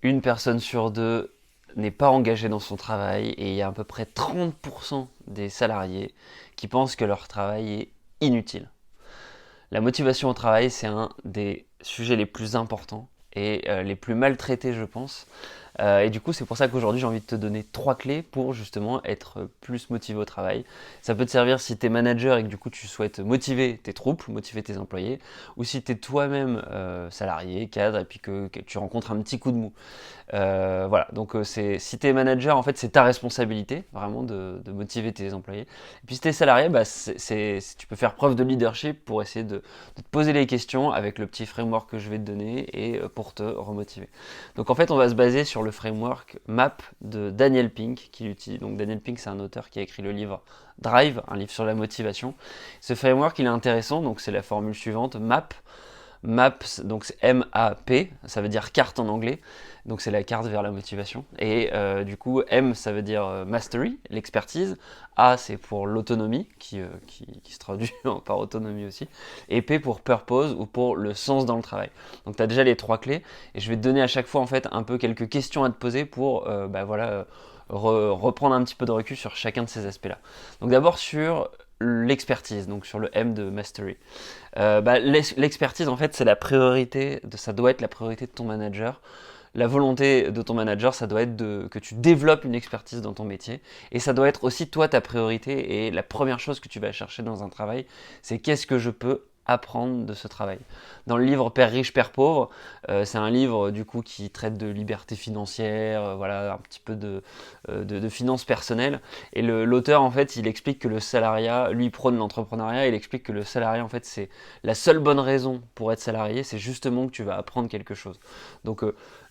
Une personne sur deux n'est pas engagée dans son travail et il y a à peu près 30% des salariés qui pensent que leur travail est inutile. La motivation au travail, c'est un des sujets les plus importants et les plus maltraités, je pense. Et du coup, c'est pour ça qu'aujourd'hui, j'ai envie de te donner 3 clés pour justement être plus motivé au travail. Ça peut te servir si tu es manager et que du coup, tu souhaites motiver tes troupes, motiver tes employés, ou si tu es toi-même salarié, cadre, et puis que tu rencontres un petit coup de mou. Voilà, donc si tu es manager, en fait, c'est ta responsabilité vraiment de motiver tes employés. Et puis si tu es salarié, bah, tu peux faire preuve de leadership pour essayer de te poser les questions avec le petit framework que je vais te donner et pour te remotiver. Donc en fait, on va se baser sur le framework MAP de Daniel Pink qui l'utilise. Donc Daniel Pink, c'est un auteur qui a écrit le livre Drive, un livre sur la motivation. Ce framework, il est intéressant, donc c'est la formule suivante, MAP. MAP, donc c'est M-A-P, ça veut dire carte en anglais, donc c'est la carte vers la motivation. Et du coup, M, ça veut dire mastery, l'expertise. A, c'est pour l'autonomie, qui se traduit par autonomie aussi. Et P pour purpose ou pour le sens dans le travail. Donc tu as déjà les 3 clés, et je vais te donner à chaque fois en fait un peu quelques questions à te poser pour reprendre un petit peu de recul sur chacun de ces aspects-là. Donc d'abord sur l'expertise, donc sur le M de mastery. L'expertise, en fait, c'est la priorité, ça doit être la priorité de ton manager. La volonté de ton manager, ça doit être que tu développes une expertise dans ton métier. Et ça doit être aussi toi ta priorité. Et la première chose que tu vas chercher dans un travail, c'est qu'est-ce que je peux apprendre de ce travail. Dans le livre Père riche, Père pauvre, c'est un livre du coup qui traite de liberté financière, voilà, un petit peu de finances personnelles. Et l'auteur en fait, il explique que le salariat, lui il prône l'entrepreneuriat, il explique que le salariat en fait c'est la seule bonne raison pour être salarié, c'est justement que tu vas apprendre quelque chose. Donc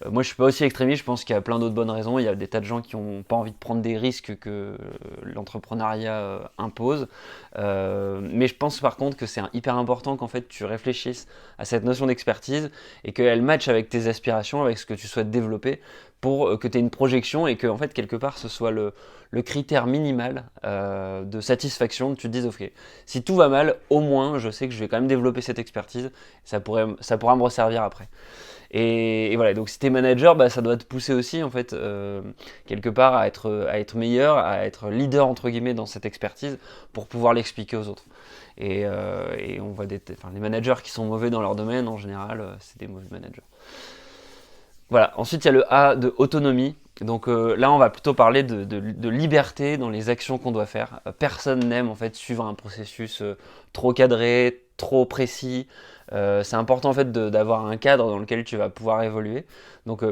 moi je suis pas aussi extrémiste, je pense qu'il y a plein d'autres bonnes raisons, il y a des tas de gens qui n'ont pas envie de prendre des risques que l'entrepreneuriat impose. Mais je pense par contre que c'est hyper important qu'en fait tu réfléchisses à cette notion d'expertise et qu'elle matche avec tes aspirations, avec ce que tu souhaites développer pour que tu aies une projection et que en fait quelque part ce soit le critère minimal de satisfaction, que tu te dises ok, si tout va mal, au moins je sais que je vais quand même développer cette expertise, ça pourra me resservir après. Et voilà, donc si t'es manager, bah, ça doit te pousser aussi en fait quelque part à être meilleur, à être leader entre guillemets dans cette expertise pour pouvoir l'expliquer aux autres. Et on voit les managers qui sont mauvais dans leur domaine en général, c'est des mauvais managers. Voilà, ensuite il y a le A de autonomie. Donc là on va plutôt parler de liberté dans les actions qu'on doit faire. Personne n'aime en fait suivre un processus trop cadré, trop précis. C'est important en fait d'avoir un cadre dans lequel tu vas pouvoir évoluer. Donc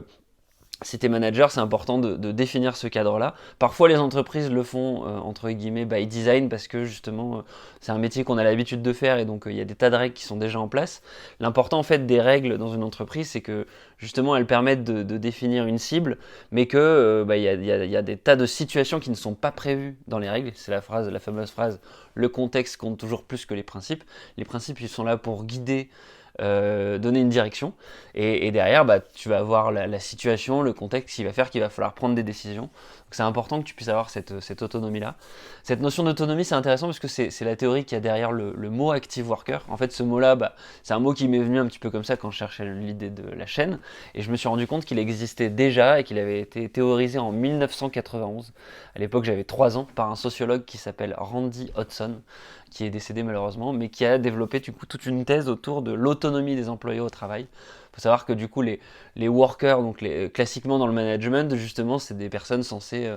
si tu es manager, c'est important de définir ce cadre-là. Parfois, les entreprises le font entre guillemets by design parce que justement, c'est un métier qu'on a l'habitude de faire et donc il y a des tas de règles qui sont déjà en place. L'important en fait des règles dans une entreprise, c'est que justement elles permettent de définir une cible, mais que y a des tas de situations qui ne sont pas prévues dans les règles. C'est la fameuse phrase le contexte compte toujours plus que les principes. Les principes, ils sont là pour guider donner une direction et derrière bah, tu vas avoir la situation, le contexte qui va faire qu'il va falloir prendre des décisions. Donc c'est important que tu puisses avoir cette autonomie là. Cette notion d'autonomie c'est intéressant parce que c'est la théorie qu'il y a derrière le mot active worker. En fait ce mot là bah, c'est un mot qui m'est venu un petit peu comme ça quand je cherchais l'idée de la chaîne et je me suis rendu compte qu'il existait déjà et qu'il avait été théorisé en 1991. À l'époque j'avais 3 ans par un sociologue qui s'appelle Randy Hodgson qui est décédé malheureusement, mais qui a développé du coup toute une thèse autour de l'autonomie des employés au travail. Il faut savoir que du coup les workers, donc classiquement dans le management, justement, c'est des personnes censées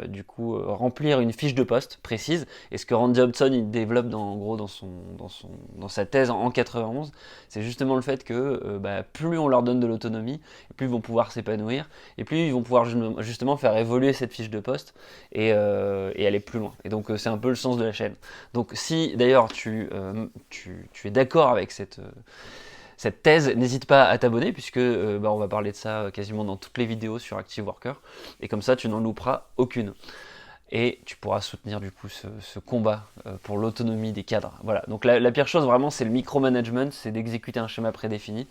du coup remplir une fiche de poste précise. Et ce que Randy Hobson il développe en gros dans sa thèse en 91, c'est justement le fait que plus on leur donne de l'autonomie, plus ils vont pouvoir s'épanouir, et plus ils vont pouvoir justement faire évoluer cette fiche de poste et aller plus loin. Et donc c'est un peu le sens de la chaîne. Donc si d'ailleurs tu es d'accord avec cette thèse, n'hésite pas à t'abonner puisque on va parler de ça quasiment dans toutes les vidéos sur Active Worker et comme ça tu n'en louperas aucune. Et tu pourras soutenir du coup ce combat pour l'autonomie des cadres. Voilà, donc la pire chose vraiment c'est le micromanagement, c'est d'exécuter un schéma prédéfini.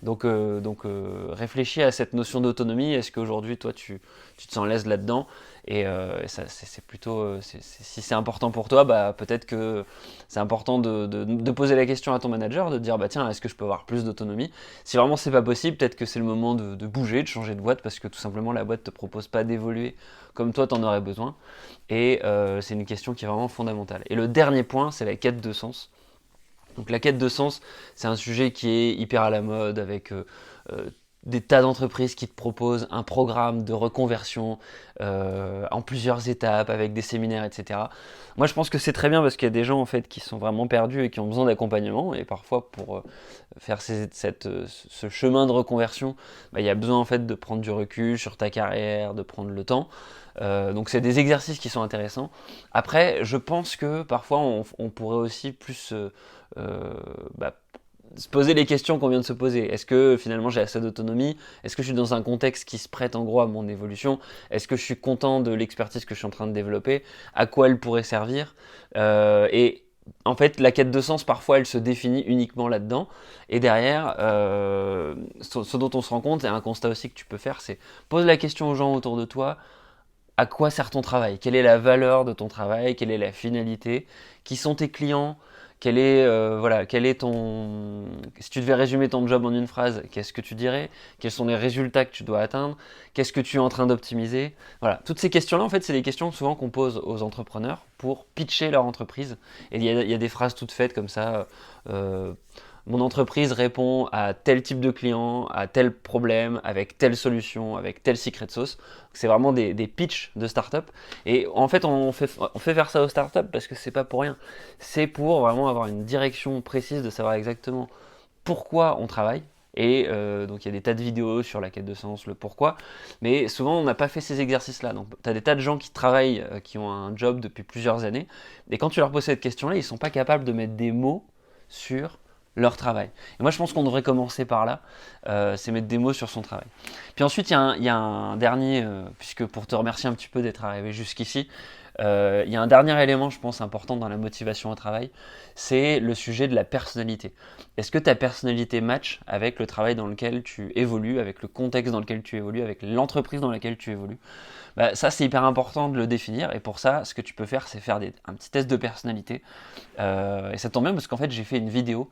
Donc réfléchis à cette notion d'autonomie, est-ce qu'aujourd'hui toi tu te sens à l'aise là-dedans Et ça, c'est plutôt, si c'est important pour toi, bah, peut-être que c'est important de poser la question à ton manager, de dire bah tiens, est-ce que je peux avoir plus d'autonomie? Si vraiment c'est pas possible, peut-être que c'est le moment de bouger, de changer de boîte, parce que tout simplement la boîte te propose pas d'évoluer comme toi t'en aurais besoin. Et c'est une question qui est vraiment fondamentale. Et le dernier point, c'est la quête de sens. Donc la quête de sens, c'est un sujet qui est hyper à la mode avec euh, des tas d'entreprises qui te proposent un programme de reconversion en plusieurs étapes avec des séminaires, etc. Moi, je pense que c'est très bien parce qu'il y a des gens en fait qui sont vraiment perdus et qui ont besoin d'accompagnement. Et parfois, pour faire ce chemin de reconversion, bah, il y a besoin en fait de prendre du recul sur ta carrière, de prendre le temps. Donc c'est des exercices qui sont intéressants. Après, je pense que parfois on pourrait aussi plus euh, bah, se poser les questions qu'on vient de se poser. Est-ce que finalement j'ai assez d'autonomie? Est-ce que je suis dans un contexte qui se prête en gros à mon évolution? Est-ce que je suis content de l'expertise que je suis en train de développer? À quoi elle pourrait servir? Et en fait, la quête de sens, parfois, elle se définit uniquement là-dedans. Et derrière, ce dont on se rend compte, et un constat aussi que tu peux faire, c'est pose la question aux gens autour de toi, à quoi sert ton travail? Quelle est la valeur de ton travail? Quelle est la finalité? Qui sont tes clients? Quel est ton... Si tu devais résumer ton job en une phrase, qu'est-ce que tu dirais? Quels sont les résultats que tu dois atteindre? Qu'est-ce que tu es en train d'optimiser? Voilà, toutes ces questions-là, en fait, c'est des questions souvent qu'on pose aux entrepreneurs pour pitcher leur entreprise. Et il y a des phrases toutes faites comme ça. euh, Mon entreprise répond à tel type de client, à tel problème, avec telle solution, avec telle secret sauce. C'est vraiment des pitchs de start-up. Et en fait, on fait faire ça aux start-up parce que c'est pas pour rien. C'est pour vraiment avoir une direction précise de savoir exactement pourquoi on travaille. Et donc il y a des tas de vidéos sur la quête de sens, le pourquoi. Mais souvent, on n'a pas fait ces exercices-là. Donc tu as des tas de gens qui travaillent, qui ont un job depuis plusieurs années. Et quand tu leur poses cette question-là, ils ne sont pas capables de mettre des mots sur leur travail. Et moi, je pense qu'on devrait commencer par là, c'est mettre des mots sur son travail. Puis ensuite, il y a un dernier, puisque pour te remercier un petit peu d'être arrivé jusqu'ici, il y a un dernier élément, je pense, important dans la motivation au travail, c'est le sujet de la personnalité. Est-ce que ta personnalité match avec le travail dans lequel tu évolues, avec le contexte dans lequel tu évolues, avec l'entreprise dans laquelle tu évolues? Bah, ça, c'est hyper important de le définir. Et pour ça, ce que tu peux faire, c'est faire un petit test de personnalité. Et ça tombe bien parce qu'en fait, j'ai fait une vidéo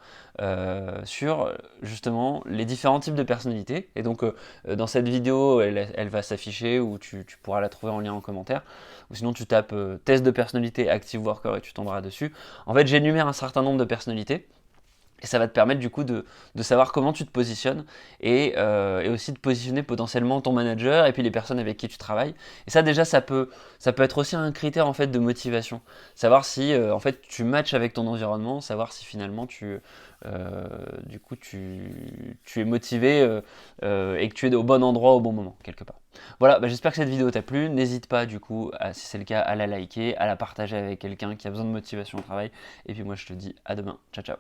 sur justement les différents types de personnalités. Et donc, dans cette vidéo, elle va s'afficher ou tu pourras la trouver en lien en commentaire. Ou sinon, tu tapes test de personnalité Active Worker et tu tomberas dessus. En fait, j'énumère un certain nombre de personnalités. Et ça va te permettre du coup de savoir comment tu te positionnes et aussi de positionner potentiellement ton manager et puis les personnes avec qui tu travailles. Et ça déjà ça peut être aussi un critère en fait de motivation. Savoir si en fait tu matches avec ton environnement, savoir si finalement du coup tu es motivé et que tu es au bon endroit au bon moment quelque part. Voilà, bah, j'espère que cette vidéo t'a plu. N'hésite pas du coup, si c'est le cas, à la liker, à la partager avec quelqu'un qui a besoin de motivation au travail. Et puis moi je te dis à demain. Ciao ciao.